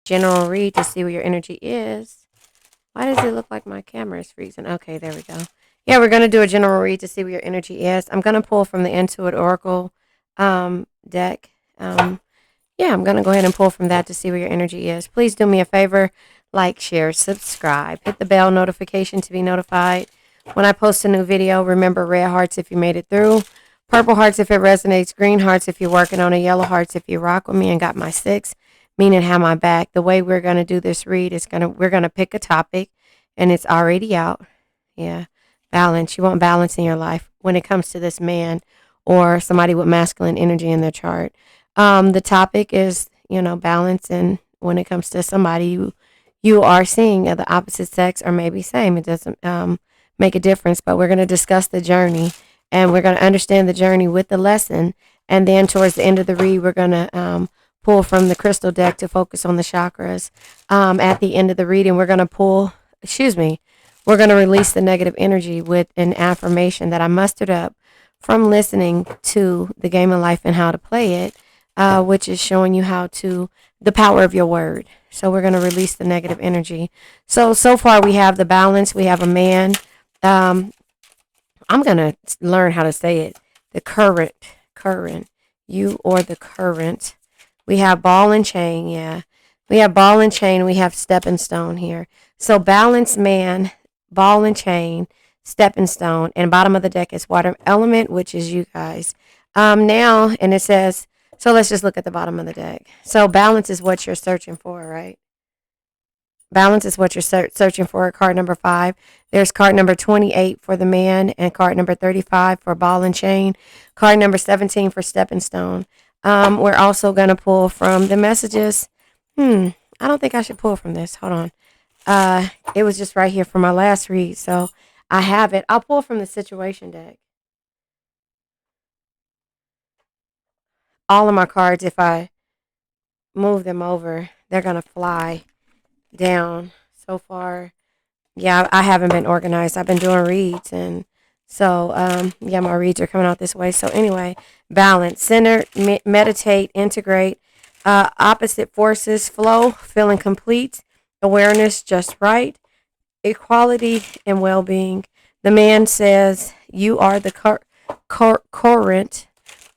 General read to see where your energy is. Why does it look like my camera is freezing? Okay, there we go. Yeah, we're going to do a general read to see where your energy is. I'm going to pull from the Intuit Oracle deck. Yeah, I'm going to go ahead and pull from that to see where your energy is. Please do me a favor, like, share, subscribe. Hit the bell notification to be notified when I post a new video. Remember, red hearts if you made it through, purple hearts if it resonates, green hearts if you're working on it, yellow hearts if you rock with me and got my 6, meaning have my back. The way we're going to do this read is we're going to pick a topic, and it's already out. Yeah, balance. You want balance in your life when it comes to this man or somebody with masculine energy in their chart. The topic is, balance, and when it comes to somebody you are seeing of the opposite sex or maybe same, it doesn't make a difference. But we're going to discuss the journey, and we're going to understand the journey with the lesson. And then towards the end of the read, we're going to pull from the crystal deck to focus on the chakras. At the end of the reading, we're going to we're going to release the negative energy with an affirmation that I mustered up from listening to The Game of Life and How to Play It, which is showing you the power of your word. So we're going to release the negative energy. So far we have the balance. We have a man. I'm going to learn how to say it. The current, you or the current. We have ball and chain. Yeah. We have ball and chain. We have stepping stone here. So balance, man, ball and chain, stepping stone, and bottom of the deck is water element, which is you guys. Now, and it says, so let's just look at the bottom of the deck. So balance is what you're searching for, right? Balance is what you're searching for. Card number 5. There's card number 28 for the man, and card number 35 for ball and chain. Card number 17 for stepping stone. We're also going to pull from the messages. I don't think I should pull from this. Hold on. It was just right here for my last read, so I have it. I'll pull from the situation deck. All of my cards, if I move them over, they're going to fly down. So far, yeah, I haven't been organized. I've been doing reads, and so yeah, my reads are coming out this way. So anyway, balance, center, meditate, integrate, opposite forces, flow, feeling complete, awareness, just right, equality, and well-being. The man says you are the current,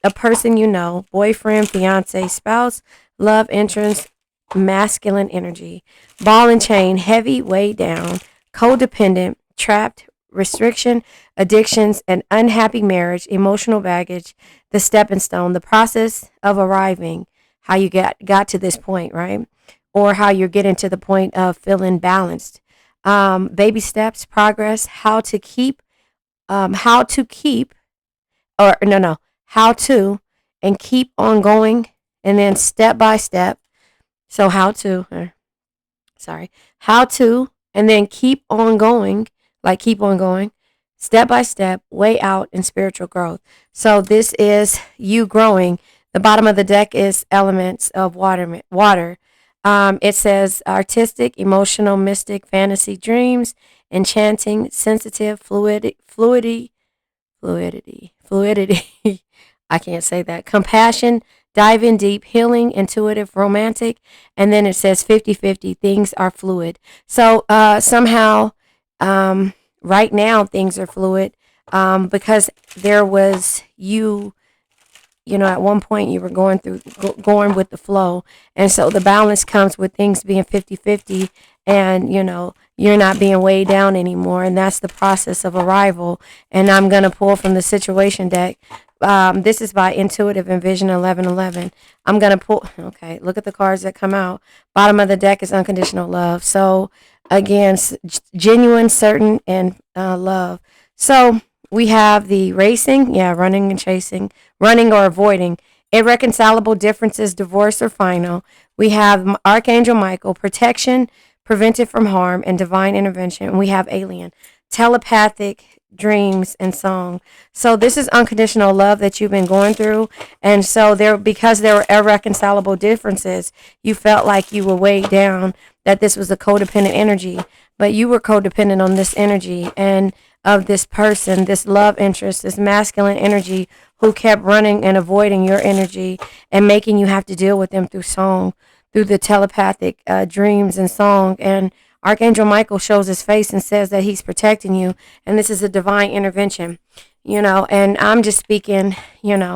a person you know, boyfriend, fiance, spouse, love interest, masculine energy. Ball and chain, heavy, weighed down, codependent, trapped, restriction, addictions, an unhappy marriage, emotional baggage, the stepping stone, the process of arriving, how you got to this point, right? Or how you're getting to the point of feeling balanced. Baby steps, progress, how to and keep on going, and then step by step. So how to, and then keep on going, step by step, way out in spiritual growth. So this is you growing. The bottom of the deck is elements of water. It says artistic, emotional, mystic, fantasy, dreams, enchanting, sensitive, fluidity. I can't say that. Compassion, dive in deep, healing, intuitive, romantic. And then it says 50-50, things are fluid. So somehow right now things are fluid because there was at one point you were going with the flow. And so the balance comes with things being 50-50 and, you're not being weighed down anymore. And that's the process of arrival. And I'm going to pull from the situation deck. This is by Intuitive and Vision 1111. I'm going to pull. Okay, look at the cards that come out. Bottom of the deck is unconditional love. So again, genuine, certain, and love. So we have the racing, running and chasing, running or avoiding, irreconcilable differences, divorce or final. We have Archangel Michael, protection, prevented from harm, and divine intervention. And we have alien, telepathic, dreams, and song. So this is unconditional love that you've been going through. And so because there were irreconcilable differences, you felt like you were weighed down, that this was a codependent energy, but you were codependent on this energy and of this person, this love interest, this masculine energy who kept running and avoiding your energy and making you have to deal with them through song, through the telepathic dreams and song. And Archangel Michael shows his face and says that he's protecting you. And this is a divine intervention, and I'm just speaking, living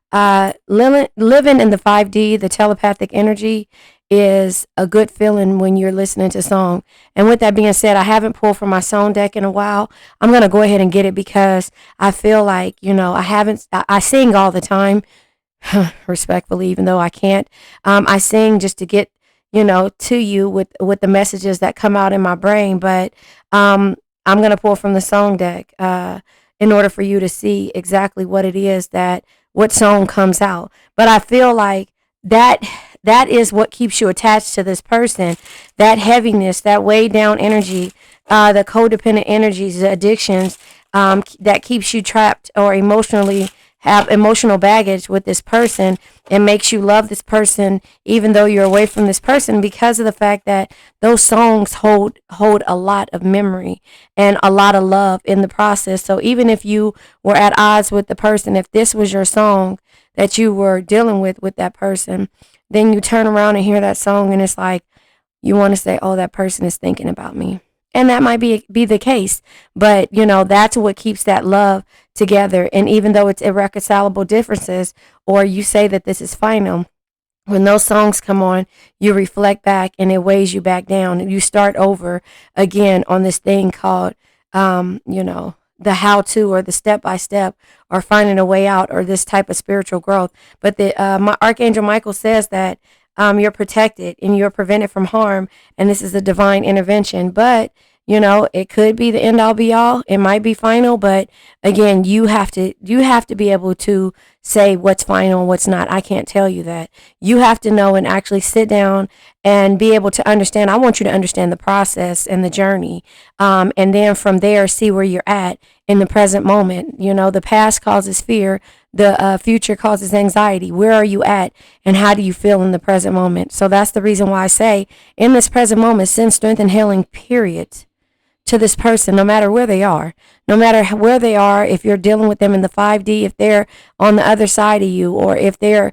in the 5D, the telepathic energy is a good feeling when you're listening to song. And with that being said, I haven't pulled from my song deck in a while. I'm going to go ahead and get it because I feel like, I sing all the time, respectfully, even though I can't. I sing just to get, to you with the messages that come out in my brain. But I'm going to pull from the song deck in order for you to see exactly what it is what song comes out. But I feel like that is what keeps you attached to this person, that heaviness, that weighed down energy, the codependent energies, the addictions, that keeps you trapped or emotionally have emotional baggage with this person and makes you love this person even though you're away from this person, because of the fact that those songs hold a lot of memory and a lot of love in the process. So even if you were at odds with the person, if this was your song that you were dealing with that person, then you turn around and hear that song and it's like you want to say, oh, that person is thinking about me. And that might be the case, but that's what keeps that love together. And even though it's irreconcilable differences, or you say that this is final, when those songs come on, you reflect back and it weighs you back down, and you start over again on this thing called, the how to, or the step by step, or finding a way out, or this type of spiritual growth. But my Archangel Michael says that you're protected and you're prevented from harm, and this is a divine intervention. But it could be the end all be all. It might be final, but again, you have to be able to say what's final and what's not. I can't tell you that. You have to know and actually sit down and be able to understand. I want you to understand the process and the journey, and then from there, see where you're at in the present moment. The past causes fear. The future causes anxiety. Where are you at, and how do you feel in the present moment? So that's the reason why I say, in this present moment, send strength and healing, period, to this person, no matter where they are. No matter where they are, if you're dealing with them in the 5D, if they're on the other side of you, or if they're,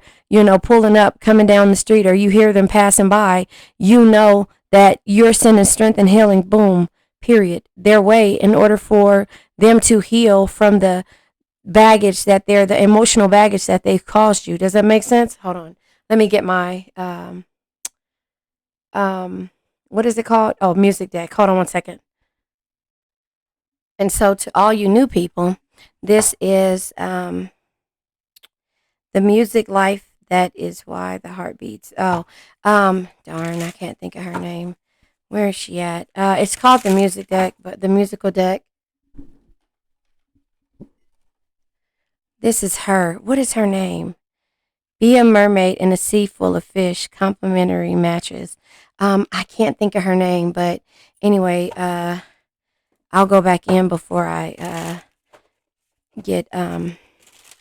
pulling up, coming down the street, or you hear them passing by, that you're sending strength and healing, boom, period, their way, in order for them to heal from the baggage the emotional baggage that they've caused you. Does that make sense? Hold on. Let me get my, what is it called? Oh, music deck. Hold on one second. And so to all you new people, this is the music life. That is why the heart beats. Oh, darn, I can't think of her name. Where is she at? It's called the music deck, but the musical deck. This is her. What is her name? Be a mermaid in a sea full of fish. Complimentary matches. I can't think of her name, but anyway, I'll go back in before I get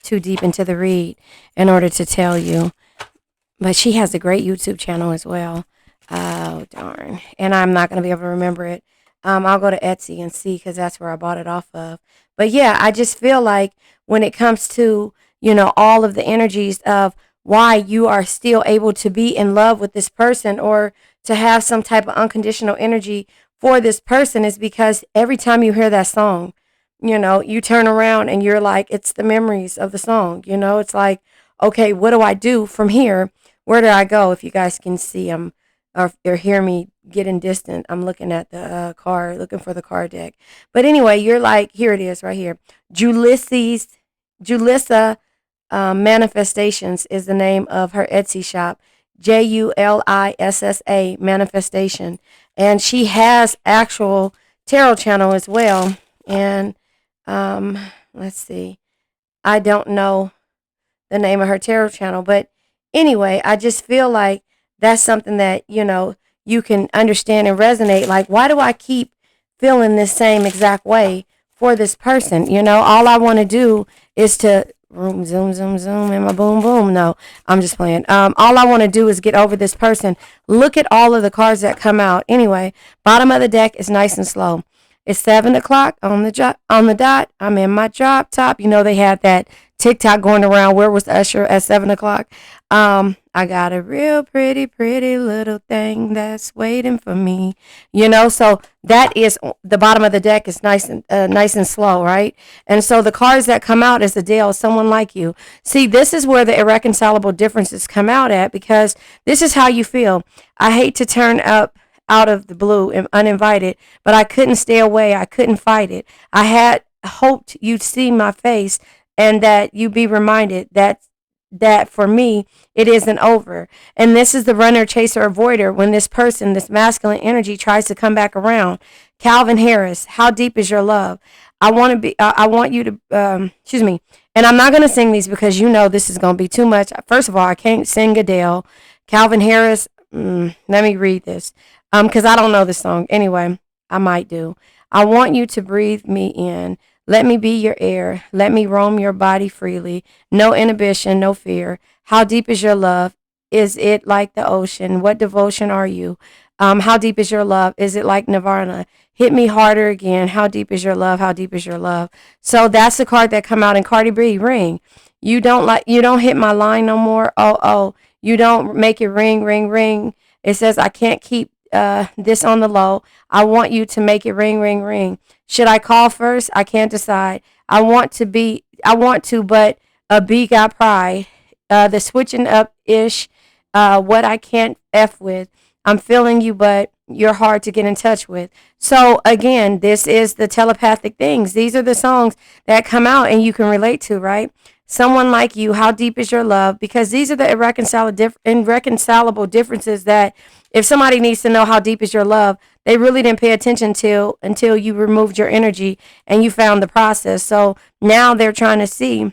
too deep into the read in order to tell you. But she has a great YouTube channel as well. Oh, darn. And I'm not going to be able to remember it. I'll go to Etsy and see, because that's where I bought it off of. But yeah, I just feel like when it comes to, all of the energies of why you are still able to be in love with this person, or to have some type of unconditional energy for this person, is because every time you hear that song, you turn around and you're like, it's the memories of the song. It's like, okay, what do I do from here? Where do I go? If you guys can see, or hear me getting distant, I'm looking at the card, looking for the card deck. But anyway, you're like, here it is right here. Julissa Manifestations is the name of her Etsy shop. Julissa Manifestation. And she has actual tarot channel as well. And let's see. I don't know the name of her tarot channel, but anyway, I just feel like that's something that, you can understand and resonate. Like, why do I keep feeling this same exact way for this person? All I want to do is to zoom, and my boom, boom. No, I'm just playing. All I want to do is get over this person. Look at all of the cards that come out. Anyway, bottom of the deck is nice and slow. It's 7 o'clock on the dot. I'm in my drop top. You know they had that TikTok going around. Where was Usher at 7 o'clock? I got a real pretty, pretty little thing that's waiting for me. So that is the bottom of the deck is nice and slow, right? And so the cards that come out is the deal, someone like you. See, this is where the irreconcilable differences come out at, because this is how you feel. I hate to turn up out of the blue and uninvited, but I couldn't stay away. I couldn't fight it. I had hoped you'd see my face and that you'd be reminded that for me it isn't over. And this is the runner, chaser, avoider. When this person, this masculine energy, tries to come back around. Calvin Harris, how deep is your love? I want you to excuse me. And I'm not going to sing these because this is going to be too much. First of all, I can't sing Adele. Calvin Harris, let me read this because I don't know this song. Anyway, I might do. I want you to breathe me in. Let me be your air. Let me roam your body freely. No inhibition, no fear. How deep is your love? Is it like the ocean? What devotion are you? How deep is your love? Is it like Nirvana? Hit me harder again. How deep is your love? How deep is your love? So that's the card that come out in Cardi B, Ring. You don't hit my line no more. Oh. You don't make it ring, ring, ring. It says I can't keep this on the low. I want you to make it ring, ring, ring. Should I call first? I can't decide. I want to, but a B got pride. The switching up ish, what I can't F with. I'm feeling you, but you're hard to get in touch with. So again, this is the telepathic things. These are the songs that come out and you can relate to, right? Someone like you, how deep is your love? Because these are the irreconcilable differences that if somebody needs to know how deep is your love, they really didn't pay attention until you removed your energy and you found the process. So now they're trying to see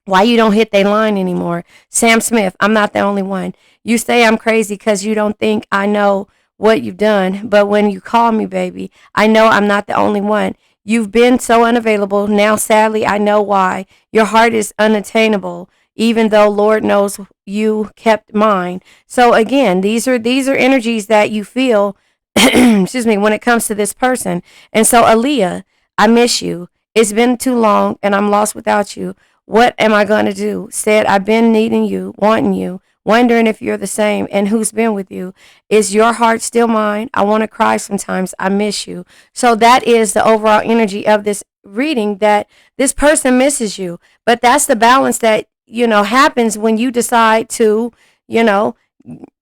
why you don't hit their line anymore. Sam Smith, I'm not the only one. You say I'm crazy because you don't think I know what you've done. But when you call me, baby, I know I'm not the only one. You've been so unavailable. Now, sadly, I know why. Your heart is unattainable, even though Lord knows you kept mine. So again, these are energies that you feel, excuse me, when it comes to this person. And so, Aaliyah, I miss you. It's been too long and I'm lost without you. What am I going to do? Said, I've been needing you, wanting you, wondering if you're the same and who's been with you. Is your heart still mine? I want to cry sometimes. I miss you. So that is the overall energy of this reading, that this person misses you. But that's the balance that, happens when you decide to,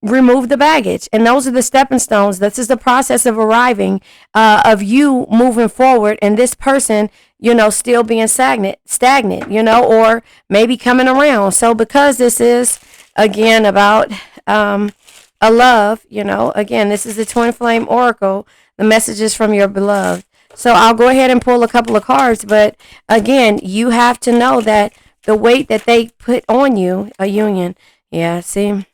remove the baggage. And those are the stepping stones. This is the process of arriving, of you moving forward and this person, still being stagnant, or maybe coming around. So because this is, again, about a love, again, this is the Twin Flame Oracle, the messages from your beloved. So I'll go ahead and pull a couple of cards. But again, you have to know that the weight that they put on you, a union. Yeah, see?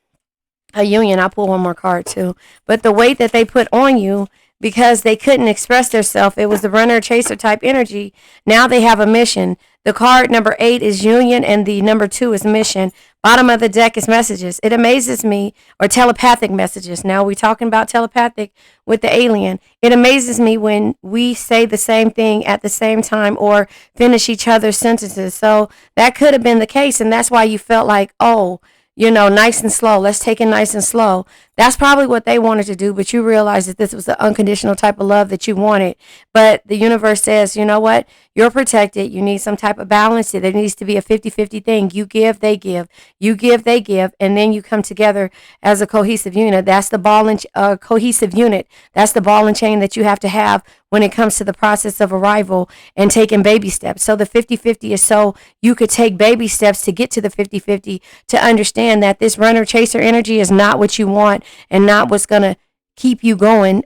A union. I'll pull one more card too. But the weight that they put on you because they couldn't express themselves, it was the runner chaser type energy. Now they have a mission. The card number 8 is union and the number 2 is mission. Bottom of the deck is messages. It amazes me, or telepathic messages. Now we're talking about telepathic with the alien. It amazes me when we say the same thing at the same time or finish each other's sentences. So that could have been the case, and that's why you felt like, oh, nice and slow. Let's take it nice and slow. That's probably what they wanted to do, but you realized that this was the unconditional type of love that you wanted. But the universe says, you know what? You're protected. You need some type of balance. There needs to be a 50-50 thing. You give, they give. You give, they give. And then you come together as a cohesive unit. That's the ball and cohesive unit. That's the ball and chain that you have to have when it comes to the process of arrival and taking baby steps. So the 50-50 is so you could take baby steps to get to the 50-50, to understand that this runner chaser energy is not what you want and not what's going to keep you going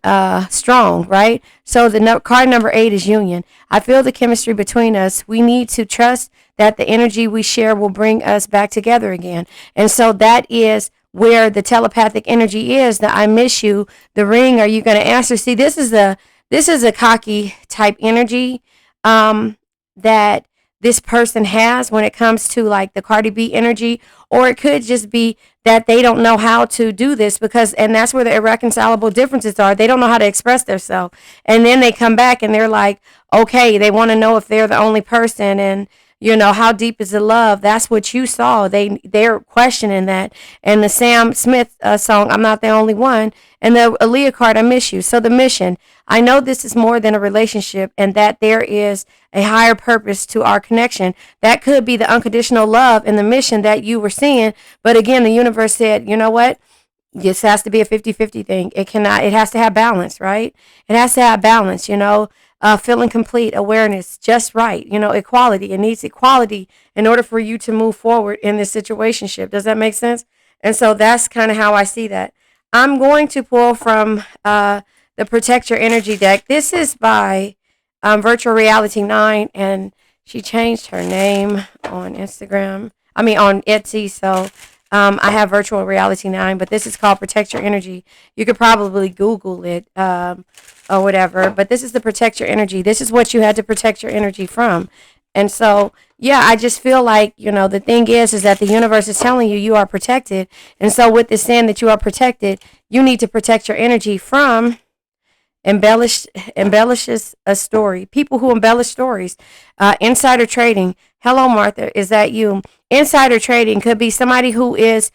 strong, right? So the card number 8 is union. I feel the chemistry between us. We need to trust that the energy we share will bring us back together again. And so that is where the telepathic energy is, that I miss you, the ring, are you going to answer? See, this is a cocky type energy that this person has when it comes to like the Cardi B energy, or it could just be that they don't know how to do this because, and that's where the irreconcilable differences are. They don't know how to express themselves. And then they come back and they're like, okay, they want to know if they're the only person, and how deep is the love? That's what you saw. They're questioning that. And the Sam Smith song, I'm Not the Only One, and the Aaliyah card, I Miss You. So the mission, I know this is more than a relationship, and that there is a higher purpose to our connection. That could be the unconditional love and the mission that you were seeing. But again, the universe said, you know what? This has to be a 50-50 thing. It has to have balance, right? It has to have balance, feeling complete, awareness, just right, equality. It needs equality in order for you to move forward in this situationship. Does that make sense? And so that's kind of how I see that. I'm going to pull from the Protect Your Energy deck. This is by Virtual Reality 9, and she changed her name on Instagram. On Etsy. So I have Virtual Reality 9, but this is called Protect Your Energy. You could probably Google it or whatever, but this is the Protect Your Energy. This is what you had to protect your energy from. And so, yeah, I just feel like, the thing is that the universe is telling you you are protected. And so with this saying that you are protected, you need to protect your energy from embellishes a story. People who embellish stories. Insider trading. Hello, Martha. Is that you? Insider trading could be somebody who is,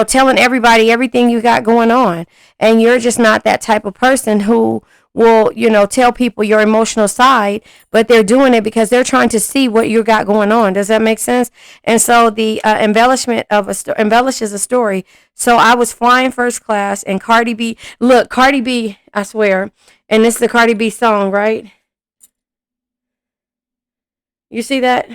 telling everybody everything you got going on. And you're just not that type of person who will, tell people your emotional side, but they're doing it because they're trying to see what you got going on. Does that make sense? And so the embellishment of embellishes a story. So I was flying first class, and Cardi B, I swear, and this is the Cardi B song, right? You see that?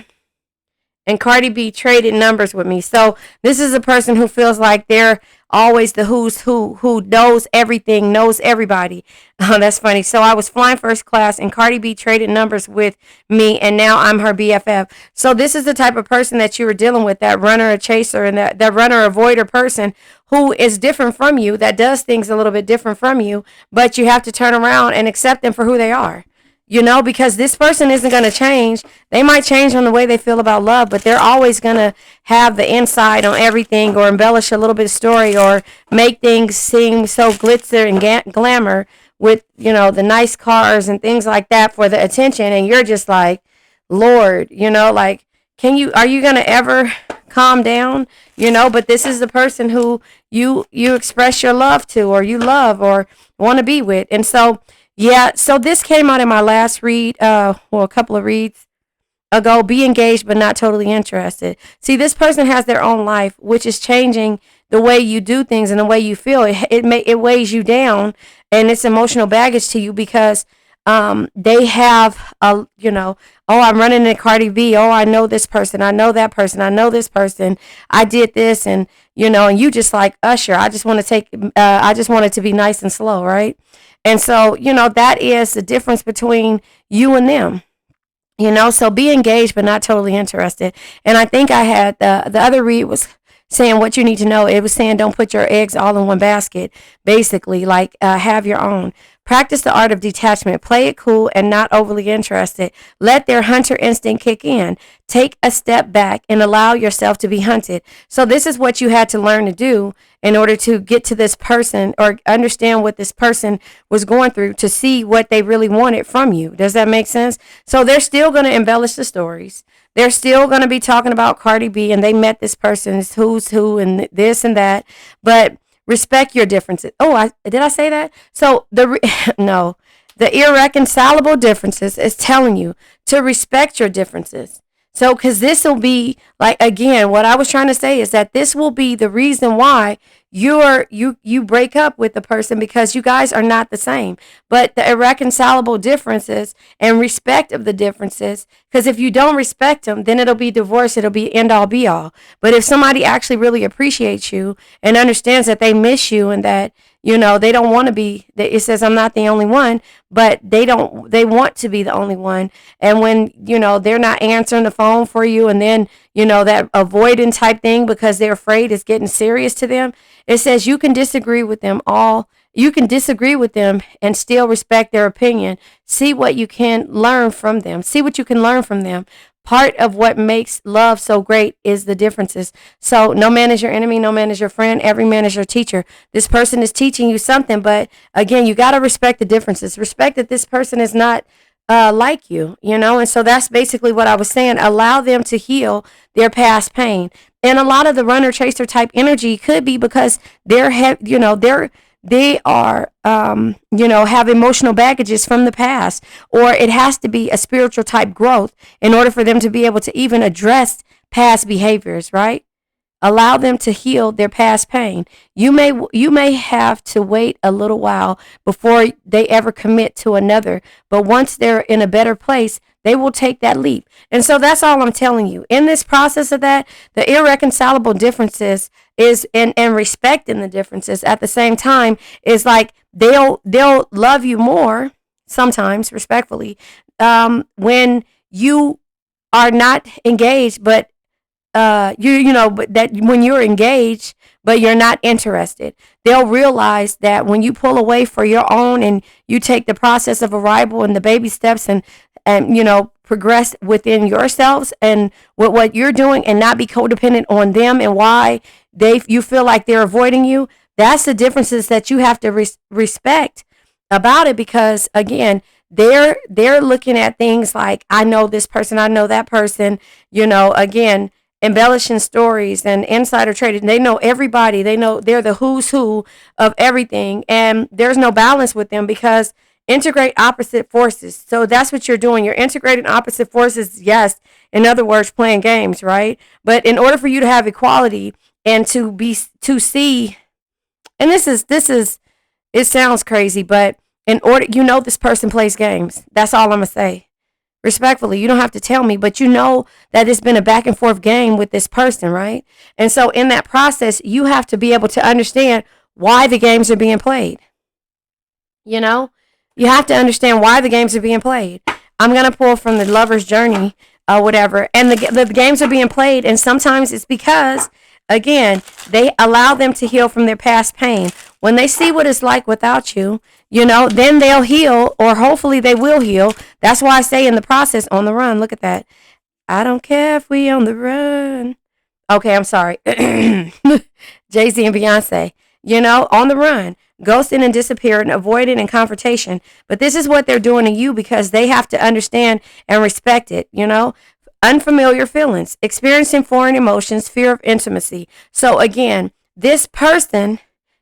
And Cardi B traded numbers with me. So this is a person who feels like they're always the who's who knows everything, knows everybody. Oh, that's funny. So I was flying first class, and Cardi B traded numbers with me, and now I'm her BFF. So this is the type of person that you were dealing with, that runner, a chaser, and that runner, avoider person who is different from you, that does things a little bit different from you, but you have to turn around and accept them for who they are. Because this person isn't going to change. They might change on the way they feel about love, but they're always going to have the insight on everything, or embellish a little bit of story, or make things seem so glitzer and glamour with, the nice cars and things like that for the attention. And you're just like, Lord, like, are you going to ever calm down? But this is the person who you express your love to, or you love, or want to be with. And so, yeah, so this came out in my last read, a couple of reads ago. Be engaged but not totally interested. See, this person has their own life, which is changing the way you do things and the way you feel. It weighs you down, and it's emotional baggage to you because they have oh, I'm running into Cardi B. Oh, I know this person. I know that person. I know this person. I did this, and and you just like Usher. I just want it to be nice and slow, right? And so, that is the difference between you and them. So be engaged but not totally interested. And I think I had the other read was saying what you need to know. It was saying don't put your eggs all in one basket, basically, like have your own. Practice the art of detachment. Play it cool and not overly interested. Let their hunter instinct kick in. Take a step back and allow yourself to be hunted. So this is what you had to learn to do in order to get to this person, or understand what this person was going through, to see what they really wanted from you. Does that make sense? So they're still going to embellish the stories. They're still going to be talking about Cardi B, and they met this person's who's who and this and that. But respect your differences. Oh, did I say that? So no, the irreconcilable differences is telling you to respect your differences. So, because this will be like, again, what I was trying to say is that this will be the reason why you break up with the person, because you guys are not the same. But the irreconcilable differences and respect of the differences, because if you don't respect them, then it'll be divorce. It'll be end all be all. But if somebody actually really appreciates you and understands that they miss you, and that they don't want to be, it says I'm not the only one, but they want to be the only one. And when, they're not answering the phone for you, and then, that avoiding type thing because they're afraid it's getting serious to them, it says you can disagree with them and still respect their opinion. See what you can learn from them. part of what makes love so great is the differences. So no man is your enemy, no man is your friend, every man is your teacher. This person is teaching you something, but again, you got to respect the differences. Respect that this person is not like you, you know? And so that's basically what I was saying. Allow them to heal their past pain. And a lot of the runner chaser type energy could be because they are have emotional baggages from the past, or it has to be a spiritual type growth in order for them to be able to even address past behaviors, right? Allow them to heal their past pain. You may have to wait a little while before they ever commit to another, but once they're in a better place, they will take that leap. And so that's all I'm telling you. In this process of that, the irreconcilable differences is and respecting the differences at the same time is like they'll love you more sometimes, respectfully, when you are not engaged, but but that when you're engaged but you're not interested, they'll realize that when you pull away for your own and you take the process of arrival and the baby steps and progress within yourselves and with what you're doing and not be codependent on them and why you feel like they're avoiding you. That's the differences that you have to respect about it, because again, they're looking at things like, I know this person, I know that person, again, embellishing stories and insider trading. They know everybody. They know they're the who's who of everything. And there's no balance with them because integrate opposite forces. So that's what you're doing. You're integrating opposite forces. Yes. In other words, playing games, right? But in order for you to have equality and to see, and this is, it sounds crazy, but in order, this person plays games. That's all I'm going to say. Respectfully, you don't have to tell me, but you know that it's been a back and forth game with this person, right? And so in that process, you have to be able to understand why the games are being played. You have to understand why the games are being played. I'm going to pull from the lover's journey or whatever. And the games are being played. And sometimes it's because, again, they allow them to heal from their past pain. When they see what it's like without you, then they'll heal, or hopefully they will heal. That's why I say in the process, on the run. Look at that. I don't care if we on the run. Okay, I'm sorry. Jay-Z and Beyonce, on the run, ghosting and disappearing, avoiding and confrontation. But this is what they're doing to you because they have to understand and respect it, unfamiliar feelings, experiencing foreign emotions, fear of intimacy. So again, this person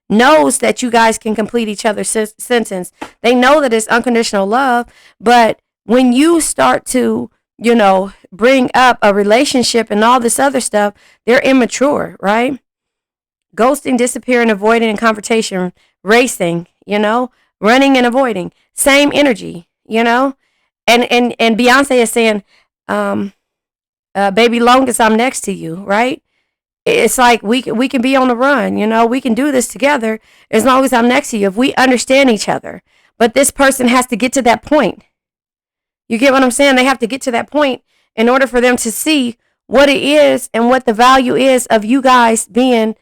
knows that you guys can complete each other's sentence. They know that it's unconditional love, but when you start to, bring up a relationship and all this other stuff, they're immature, right? Ghosting, disappearing, avoiding, and confrontation, racing, running and avoiding, same energy, and Beyonce is saying, baby, long as I'm next to you, right? It's like we can be on the run, we can do this together as long as I'm next to you, if we understand each other. But this person has to get to that point. You get what I'm saying? They have to get to that point in order for them to see what it is and what the value is of you guys being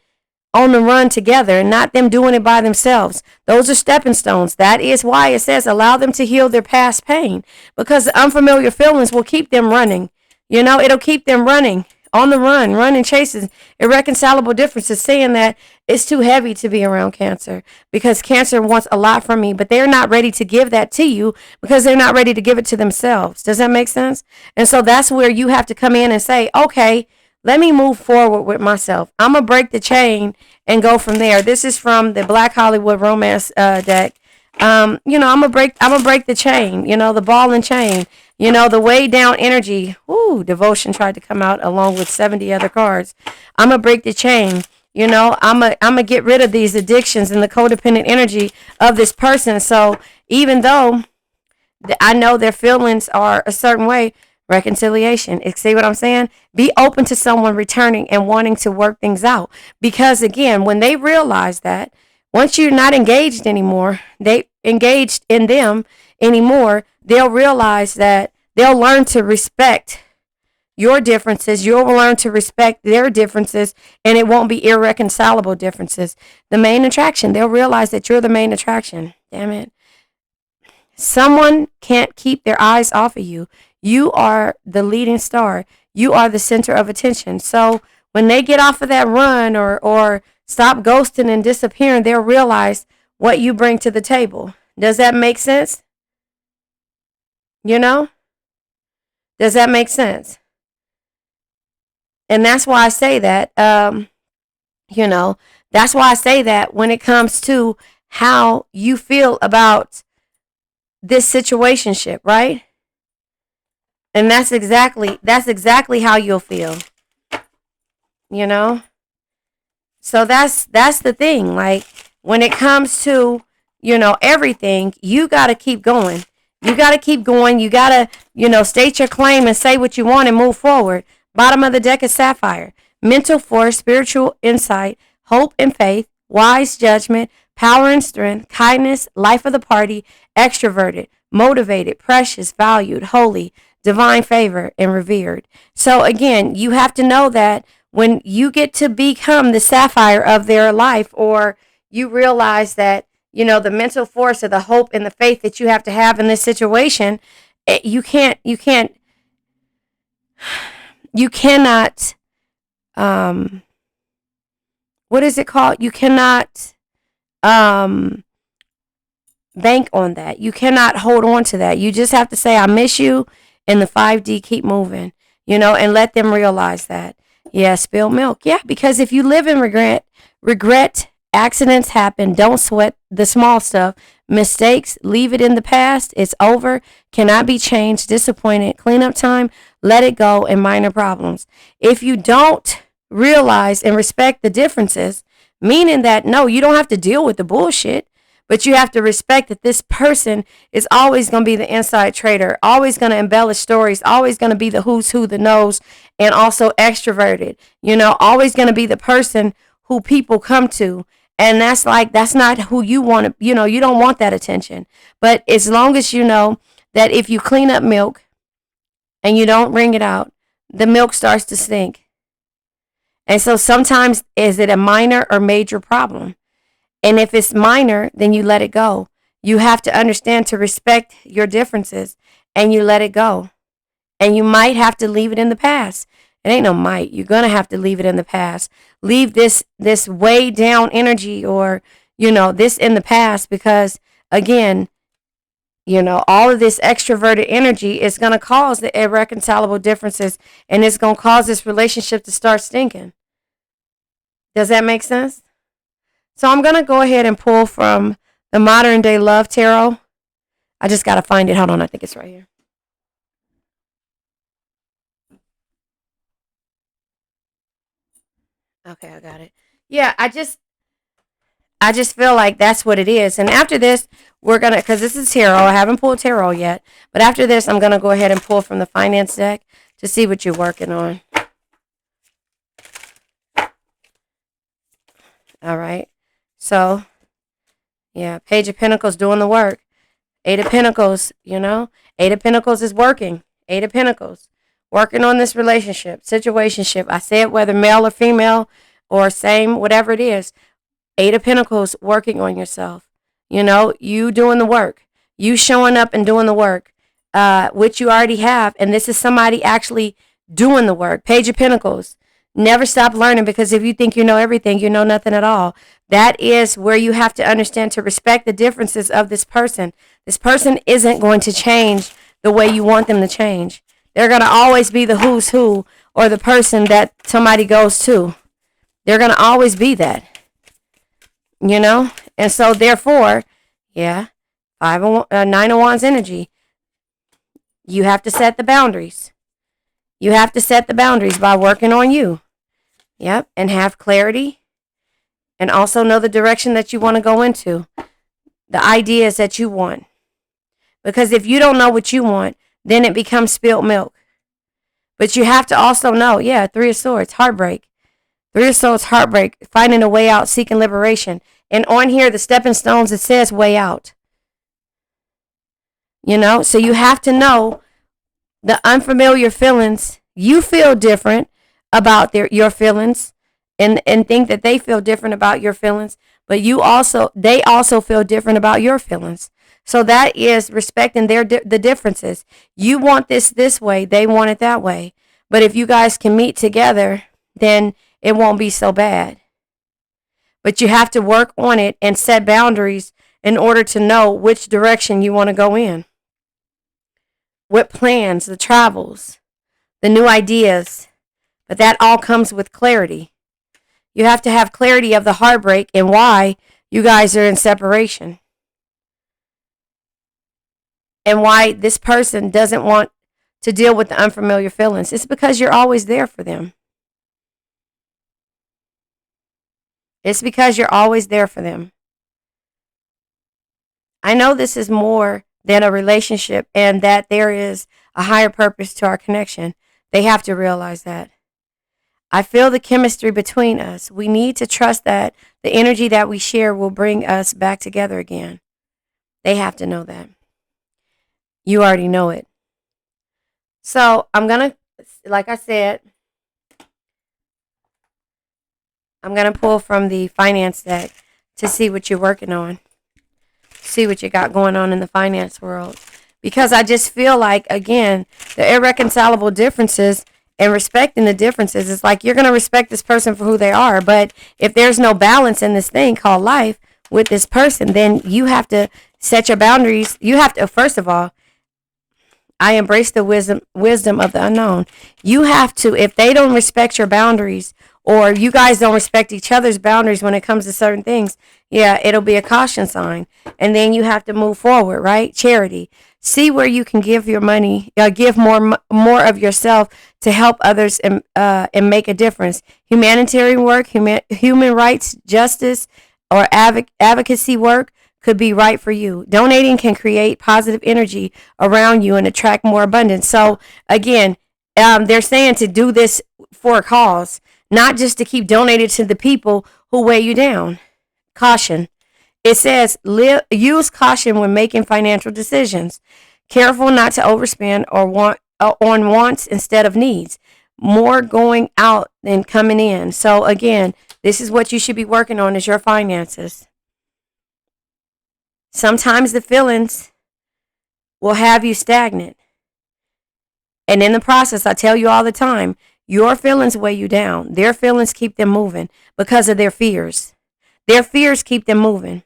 on the run together and not them doing it by themselves. Those are stepping stones. That is why it says allow them to heal their past pain, because the unfamiliar feelings will keep them running. It'll keep them running. On the run, running chases, irreconcilable differences, saying that it's too heavy to be around Cancer because Cancer wants a lot from me, but they're not ready to give that to you because they're not ready to give it to themselves. Does that make sense? And so that's where you have to come in and say, okay, let me move forward with myself. I'm going to break the chain and go from there. This is from the Black Hollywood Romance deck. I'm gonna break the chain, the ball and chain, the way down energy. Ooh, devotion tried to come out along with 70 other cards. I'm gonna break the chain. I'm gonna get rid of these addictions and the codependent energy of this person. So even though I know their feelings are a certain way, reconciliation. See what I'm saying? Be open to someone returning and wanting to work things out. Because again, when they realize that, once you're not engaged anymore, they engaged in them anymore, they'll realize that they'll learn to respect your differences. You'll learn to respect their differences, and it won't be irreconcilable differences. The main attraction, they'll realize that you're the main attraction. Damn it. Someone can't keep their eyes off of you. You are the leading star. You are the center of attention. So when they get off of that run or stop ghosting and disappearing, they'll realize what you bring to the table. Does that make sense? You know? Does that make sense? And that's why I say that, you know, that's why I say that when it comes to how you feel about this situationship, right? And that's exactly how you'll feel, you know? So that's the thing. Like when it comes to, you know, everything, you got to keep going. You got to keep going. You got to, you know, state your claim and say what you want and move forward. Bottom of the deck is Sapphire. Mental force, spiritual insight, hope and faith, wise judgment, power and strength, kindness, life of the party, extroverted, motivated, precious, valued, holy, divine favor, and revered. So again, you have to know that when you get to become the Sapphire of their life, or you realize that, you know, the mental force or the hope and the faith that you have to have in this situation, you cannot, what is it called? You cannot, bank on that. You cannot hold on to that. You just have to say, I miss you, and the 5D keep moving, you know, and let them realize that. Yeah, spill milk. Yeah, because if you live in regret, accidents happen. Don't sweat the small stuff. Mistakes, leave it in the past. It's over. Cannot be changed. Disappointed. Cleanup time. Let it go. And minor problems. If you don't realize and respect the differences, meaning that, no, you don't have to deal with the bullshit, but you have to respect that this person is always going to be the inside trader, always going to embellish stories, always going to be the who's who, the knows, and also extroverted, you know, always going to be the person who people come to. And that's not who you want to, you know, you don't want that attention. But as long as you know that if you clean up milk and you don't wring it out, the milk starts to stink. And so sometimes, is it a minor or major problem? And if it's minor, then you let it go. You have to understand to respect your differences, and you let it go. And you might have to leave it in the past. It ain't no might. You're going to have to leave it in the past. Leave this way down energy, or, you know, this in the past, because again, you know, all of this extroverted energy is going to cause the irreconcilable differences, and it's going to cause this relationship to start stinking. Does that make sense? So I'm going to go ahead and pull from the Modern Day Love Tarot. I just got to find it. Hold on. I think it's right here. Okay, I got it. Yeah, I just feel like that's what it is. And after this, we're going to, because this is tarot. I haven't pulled tarot yet. But after this, I'm going to go ahead and pull from the finance deck to see what you're working on. All right. So, yeah, Page of Pentacles doing the work. Eight of Pentacles, you know. Eight of Pentacles is working. Eight of Pentacles. Working on this relationship, situationship. I said whether male or female or same, whatever it is. Eight of Pentacles working on yourself. You know, you doing the work. You showing up and doing the work, which you already have. And this is somebody actually doing the work. Page of Pentacles. Never stop learning, because if you think you know everything, you know nothing at all. That is where you have to understand to respect the differences of this person. This person isn't going to change the way you want them to change. They're going to always be the who's who, or the person that somebody goes to. They're going to always be that. You know? And so therefore, yeah, Nine of Wands energy. You have to set the boundaries. You have to set the boundaries by working on you. Yep. And have clarity. And also know the direction that you want to go into. The ideas that you want. Because if you don't know what you want, then it becomes spilled milk. But you have to also know, yeah, Three of Swords, heartbreak. Three of Swords, heartbreak. Finding a way out, seeking liberation. And on here, the stepping stones, it says way out. You know, so you have to know the unfamiliar feelings. You feel different about your feelings, and think that they feel different about your feelings, but they also feel different about your feelings. So that is respecting the differences. You want this way, they want it that way. But if you guys can meet together, then it won't be so bad. But you have to work on it and set boundaries in order to know which direction you want to go in. What plans, the travels, the new ideas. But that all comes with clarity. You have to have clarity of the heartbreak and why you guys are in separation. And why this person doesn't want to deal with the unfamiliar feelings. It's because you're always there for them. It's because you're always there for them. I know this is more than a relationship and that there is a higher purpose to our connection. They have to realize that. I feel the chemistry between us. We need to trust that the energy that we share will bring us back together again. They have to know that. You already know it. So I'm going to, like I said, I'm going to pull from the finance deck to see what you're working on. See what you got going on in the finance world. Because I just feel like, again, the irreconcilable differences and respecting the differences is like you're going to respect this person for who they are. But if there's no balance in this thing called life with this person, then you have to set your boundaries. You have to, first of all, I embrace the wisdom of the unknown. You have to, if they don't respect your boundaries or you guys don't respect each other's boundaries when it comes to certain things, yeah, it'll be a caution sign. And then you have to move forward, right? Charity. See where you can give your money, give more of yourself to help others and make a difference. Humanitarian work, human rights, justice, or advocacy work could be right for you. Donating can create positive energy around you and attract more abundance. So again, they're saying to do this for a cause, not just to keep donating to the people who weigh you down. Caution. It says, use caution when making financial decisions. Careful not to overspend or on wants instead of needs. More going out than coming in. So again, this is what you should be working on is your finances. Sometimes the feelings will have you stagnant. And in the process, I tell you all the time, your feelings weigh you down. Their feelings keep them moving because of their fears. Their fears keep them moving.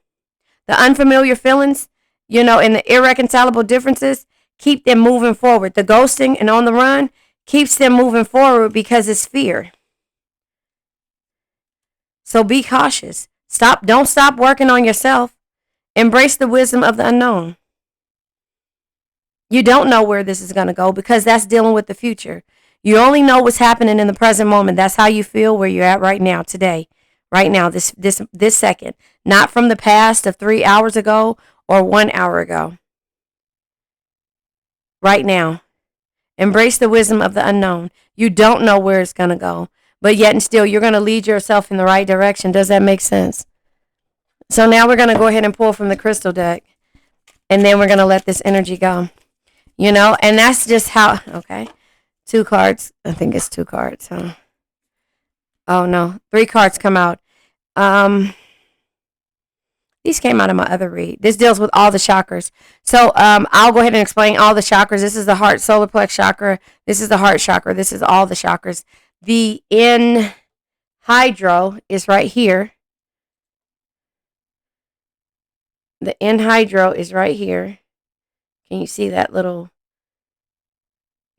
The unfamiliar feelings, and the irreconcilable differences keep them moving forward. The ghosting and on the run keeps them moving forward because it's fear. So be cautious. Don't stop working on yourself. Embrace the wisdom of the unknown. You don't know where this is going to go because that's dealing with the future. You only know what's happening in the present moment. That's how you feel where you're at right now, today, right now, this second. Not from the past of 3 hours ago or 1 hour ago. Right now. Embrace the wisdom of the unknown. You don't know where it's going to go, but yet and still you're going to lead yourself in the right direction. Does that make sense? So now we're going to go ahead and pull from the crystal deck, and then we're going to let this energy go. And that's just how, okay, 2 cards. I think it's 2 cards. Huh? Oh, no, 3 cards come out. These came out of my other read. This deals with all the chakras. So I'll go ahead and explain all the chakras. This is the heart solar plex chakra. This is the heart chakra. This is all the chakras. The anhydro is right here. The anhydro is right here. Can you see that little?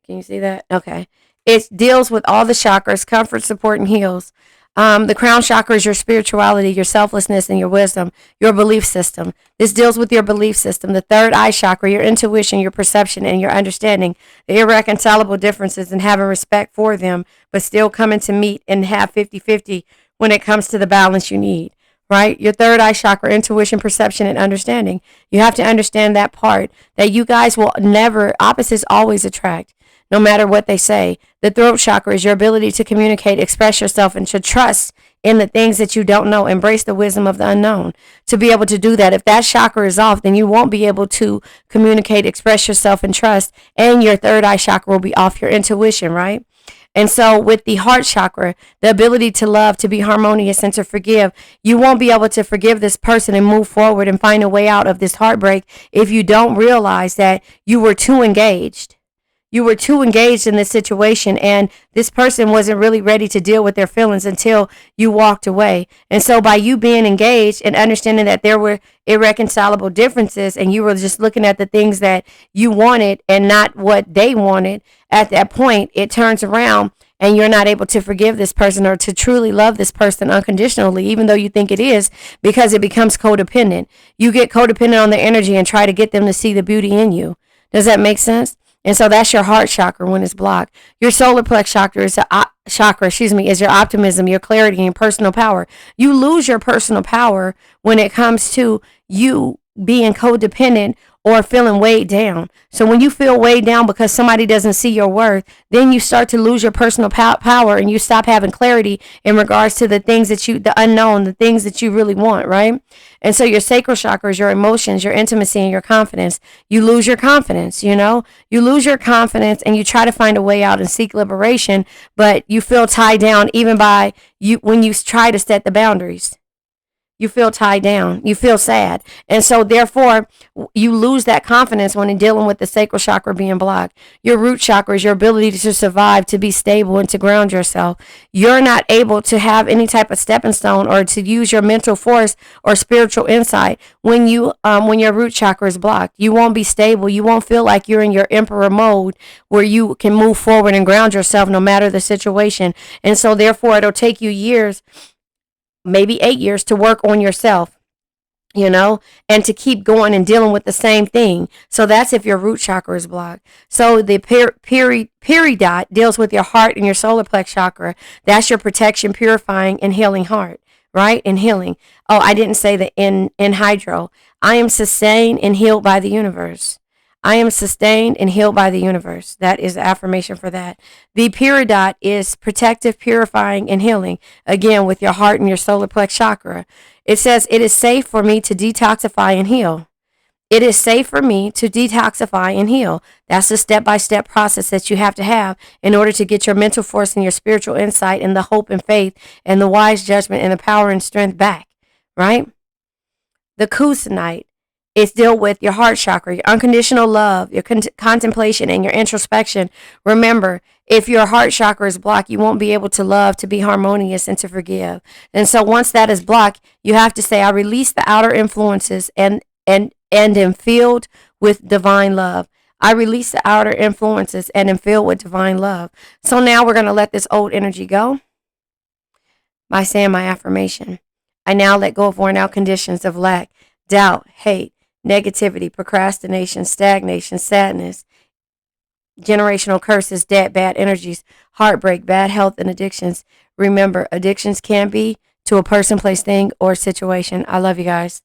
Can you see that? Okay. It deals with all the chakras, comfort, support, and heals. The crown chakra is your spirituality, your selflessness, and your wisdom, your belief system. This deals with your belief system. The third eye chakra, your intuition, your perception, and your understanding. The irreconcilable differences and having respect for them, but still coming to meet and have 50-50 when it comes to the balance you need. Right? Your third eye chakra, intuition, perception, and understanding. You have to understand that part, that you guys will never, opposites always attract, no matter what they say. The throat chakra is your ability to communicate, express yourself, and to trust in the things that you don't know. Embrace the wisdom of the unknown. To be able to do that, if that chakra is off, then you won't be able to communicate, express yourself, and trust. And your third eye chakra will be off, your intuition, right? And so with the heart chakra, the ability to love, to be harmonious, and to forgive, you won't be able to forgive this person and move forward and find a way out of this heartbreak if you don't realize that you were too engaged. You were too engaged in this situation, and this person wasn't really ready to deal with their feelings until you walked away. And so by you being engaged and understanding that there were irreconcilable differences, and you were just looking at the things that you wanted and not what they wanted, at that point it turns around and you're not able to forgive this person or to truly love this person unconditionally, even though you think it is, because it becomes codependent. You get codependent on their energy and try to get them to see the beauty in you. Does that make sense? And so that's your heart chakra when it's blocked. Your solar plex chakra is your optimism, your clarity, and your personal power. You lose your personal power when it comes to you being codependent or feeling weighed down. So when you feel weighed down because somebody doesn't see your worth, then you start to lose your personal power, and you stop having clarity in regards to the things that the unknown, the things that you really want, right? And so your sacral chakra is your emotions, your intimacy, and your confidence. You lose your confidence, you lose your confidence, and you try to find a way out and seek liberation, but you feel tied down even by you when you try to set the boundaries. You feel tied down. You feel sad. And so therefore, you lose that confidence when you're dealing with the sacral chakra being blocked. Your root chakra is your ability to survive, to be stable, and to ground yourself. You're not able to have any type of stepping stone or to use your mental force or spiritual insight when your root chakra is blocked. You won't be stable. You won't feel like you're in your emperor mode where you can move forward and ground yourself no matter the situation. And so therefore, it'll take you years, maybe 8 years, to work on yourself, and to keep going and dealing with the same thing. So that's if your root chakra is blocked. So the peridot deals with your heart and your solar plex chakra. That's your protection, purifying, and healing heart, right? And healing. Oh, I didn't say that in hydro. I am sustained and healed by the universe. I am sustained and healed by the universe. That is the affirmation for that. The peridot is protective, purifying, and healing. Again, with your heart and your solar plex chakra. It says, it is safe for me to detoxify and heal. It is safe for me to detoxify and heal. That's the step-by-step process that you have to have in order to get your mental force and your spiritual insight and the hope and faith and the wise judgment and the power and strength back, right? The Kusanite. It's deal with your heart chakra, your unconditional love, your contemplation, and your introspection. Remember, if your heart chakra is blocked, you won't be able to love, to be harmonious, and to forgive. And so once that is blocked, you have to say, I release the outer influences and am filled with divine love. I release the outer influences and am filled with divine love. So now we're going to let this old energy go by saying my affirmation. I now let go of worn out conditions of lack, doubt, hate, negativity, procrastination, stagnation, sadness, generational curses, debt, bad energies, heartbreak, bad health, and addictions. Remember, addictions can be to a person, place, thing, or situation. I love you guys.